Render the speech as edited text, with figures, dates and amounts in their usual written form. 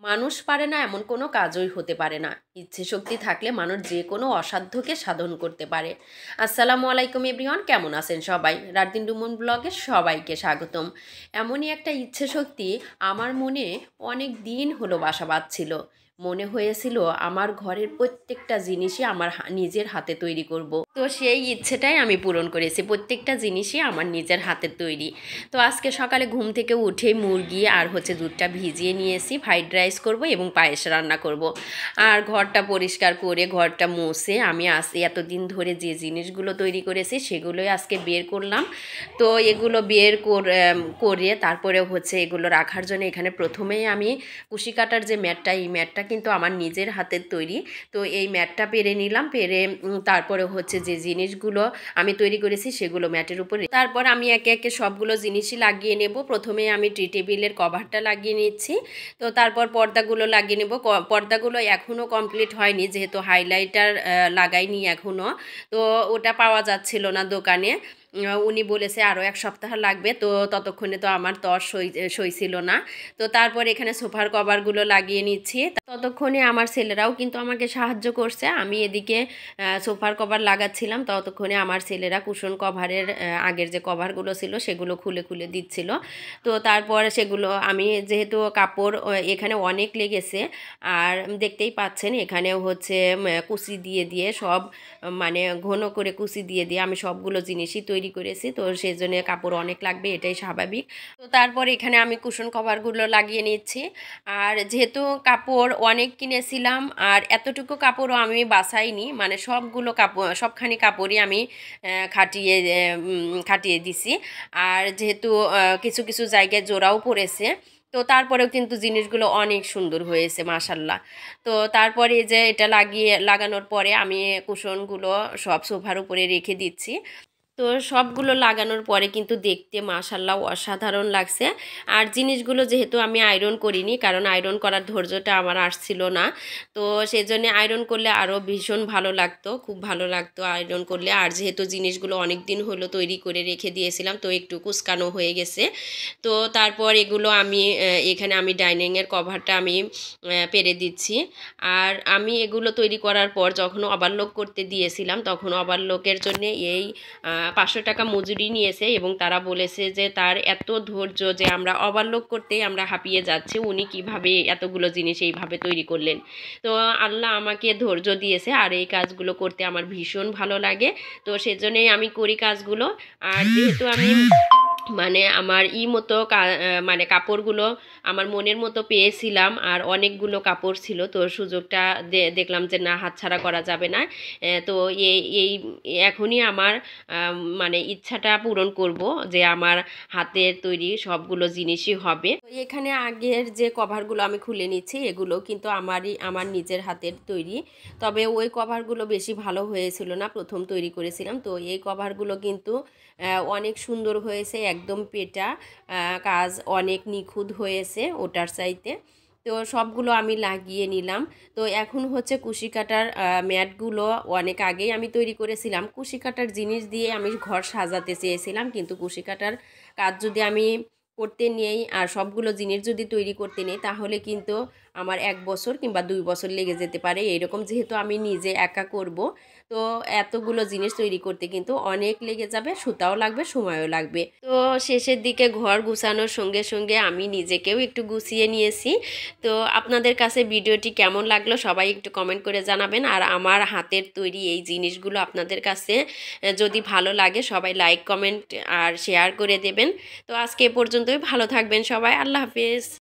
মানুষ পারে না এমন কোনো কাজই হতে পারে না। ইচ্ছে শক্তি থাকলে মানুষ যে কোনো অসাধ্যকে সাধন করতে পারে। আসসালামু আলাইকুম এভরিওয়ান, কেমন আছেন সবাই? রাতদিন ডুমন ব্লগে সবাইকে স্বাগতম। এমনই একটা ইচ্ছে শক্তি আমার মনে অনেক দিন হলো বাসা বাঁধছিল। মনে হয়েছিল আমার ঘরের প্রত্যেকটা জিনিসই আমার নিজের হাতে তৈরি করব। তো সেই ইচ্ছেটাই আমি পূরণ করেছি, প্রত্যেকটা জিনিসই আমার নিজের হাতের তৈরি। তো আজকে সকালে ঘুম থেকে উঠে মুরগি আর দুধটা ভিজিয়ে নিয়েছি, ফ্রাইড রাইস করব এবং পায়েস রান্না করব। আর ঘরটা পরিষ্কার করে ঘরটা মুছে আমি এতদিন ধরে যে জিনিসগুলো তৈরি করেছি সেগুলোই আজকে বের করলাম। তো এগুলো বের করে তারপরে এগুলো রাখার জন্য এখানে প্রথমেই আমি কুশি কাটার যে ম্যাটটা, এই ম্যাটটা কিন্তু আমার নিজের হাতের তৈরি। তো এই ম্যাটটা পেরে নিলাম, পেরে তারপরে যে জিনিসগুলো আমি তৈরি করেছি সেগুলো ম্যাটের উপরে, তারপর আমি একে একে সবগুলো জিনিসই লাগিয়ে নেব। প্রথমে আমি টি টেবিলের কভারটা লাগিয়ে নিচ্ছি, তো তারপর পর্দাগুলো লাগিয়ে নেব। পর্দাগুলো এখনও কমপ্লিট হয়নি, যেহেতু হাইলাইটার লাগাইনি এখনও, তো ওটা পাওয়া যাচ্ছিল না দোকানে। উনি বলেছে আরও 1 সপ্তাহ লাগবে, তো ততক্ষণে তো আমার সইছিল না। তো তারপর এখানে সোফার কভারগুলো লাগিয়ে নিচ্ছি। ততক্ষণে আমার ছেলেরাও কিন্তু আমাকে সাহায্য করছে। আমি এদিকে সোফার কভার লাগাচ্ছিলাম, ততক্ষণে আমার ছেলেরা কুশন কভারের আগের যে কভারগুলো ছিল সেগুলো খুলে খুলে দিচ্ছিল। তো তারপর সেগুলো আমি, যেহেতু কাপড় এখানে অনেক লেগেছে, আর দেখতেই পাচ্ছেন এখানে কুচি দিয়ে দিয়ে সব, মানে ঘন করে কুচি দিয়ে দিয়ে আমি সবগুলো জিনিসই তৈরি করেছি। তো সেই জন্য কাপড় অনেক লাগবে, এটাই স্বাভাবিক। তো তারপর এখানে আমি কুশন কভারগুলো লাগিয়ে নিচ্ছি। আর যেহেতু কাপড় অনেক কিনেছিলাম, আর এতটুকু কাপড়ও আমি বাছাইনি, মানে সবগুলো কাপড়, সবখানি কাপড়ই আমি খাটিয়ে দিছি। আর যেহেতু কিছু কিছু জায়গায় জোড়াও পড়েছে, তো তারপরেও কিন্তু জিনিসগুলো অনেক সুন্দর হয়েছে মাশাল্লাহ। তো তারপরে যে এটা লাগানোর পরে আমি কুশনগুলো সব সোফার উপরে রেখে দিচ্ছি। তো সবগুলো লাগানোর পরে কিন্তু দেখতে মাশাল্লাহ অসাধারণ লাগছে। আর জিনিসগুলো যেহেতু আমি আয়রন করিনি, কারণ আয়রন করার ধৈর্যটা আমার আসছিল না, তো সেই জন্য আয়রন করলে আরও ভীষণ ভালো লাগতো, খুব ভালো লাগতো আয়রন করলে। আর যেহেতু জিনিসগুলো অনেক দিন হলো তৈরি করে রেখে দিয়েছিলাম, তো একটু কুচকানো হয়ে গেছে। তো তারপর এগুলো আমি এখানে আমি ডাইনিংয়ের কভারটা আমি পেরে দিচ্ছি। আর আমি এগুলো তৈরি করার পর যখন ওভারলক করতে দিয়েছিলাম, তখন ওভারলকের জন্য এই 500 টাকা মজুরি নিয়েছে, এবং তারা বলেছে যে তার এত ধৈর্য যে আমরা ওভারলক করতেই আমরা হাঁপিয়ে যাচ্ছি, উনি কিভাবে এতগুলো জিনিস এইভাবে তৈরি করলেন। তো আল্লাহ আমাকে ধৈর্য দিয়েছে, আর এই কাজগুলো করতে আমার ভীষণ ভালো লাগে। তো সেজন্যই আমি করি কাজগুলো। আর যেহেতু আমি মানে আমার মানে কাপড়গুলো আমার মনের মতো পেয়েছিলাম, আর অনেকগুলো কাপড় ছিল, তো সুযোগটা দেখলাম যে না, হাতছাড়া করা যাবে না। তো এই এখনই আমার মানে ইচ্ছাটা পূরণ করব যে আমার হাতের তৈরি সবগুলো জিনিসই হবে। তো এখানে আগের যে কভারগুলো আমি খুলে নিচ্ছি, এগুলো কিন্তু আমার নিজের হাতের তৈরি। তবে ওই কভারগুলো বেশি ভালো হয়েছিল না, প্রথম তৈরি করেছিলাম। তো এই কভারগুলো কিন্তু অনেক সুন্দর হয়েছে, একদম পেটা কাজ অনেক নিখুঁত হয়েছে ওটার চাইতে। তো সবগুলো আমি লাগিয়ে নিলাম। তো এখন কুশি কাটার ম্যাটগুলো অনেক আগেই আমি তৈরি করেছিলাম। কুশি কাটার জিনিস দিয়ে আমি ঘর সাজাতে চেয়েছিলাম, কিন্তু কুশি কাটার কাজ যদি আমি করতে নেই আর সবগুলো জিনিস যদি তৈরি করতে নেই, তাহলে কিন্তু আমার 1 বছর কিংবা 2 বছর লেগে যেতে পারে। এরকম যেহেতু আমি নিজে একা করব, তো এতগুলো জিনিস তৈরি করতে কিন্তু অনেক লেগে যাবে, সুতাও লাগবে, সময়ও লাগবে। তো শেষের দিকে ঘর গুছানোর সঙ্গে সঙ্গে আমি নিজেকেও একটু গুছিয়ে নিয়েছি। তো আপনাদের কাছে ভিডিওটি কেমন লাগলো সবাই একটু কমেন্ট করে জানাবেন। আর আমার হাতের তৈরি এই জিনিসগুলো আপনাদের কাছে যদি ভালো লাগে, সবাই লাইক, কমেন্ট আর শেয়ার করে দেবেন। তো আজকে এ পর্যন্তই, ভালো থাকবেন সবাই, আল্লাহ হাফেজ।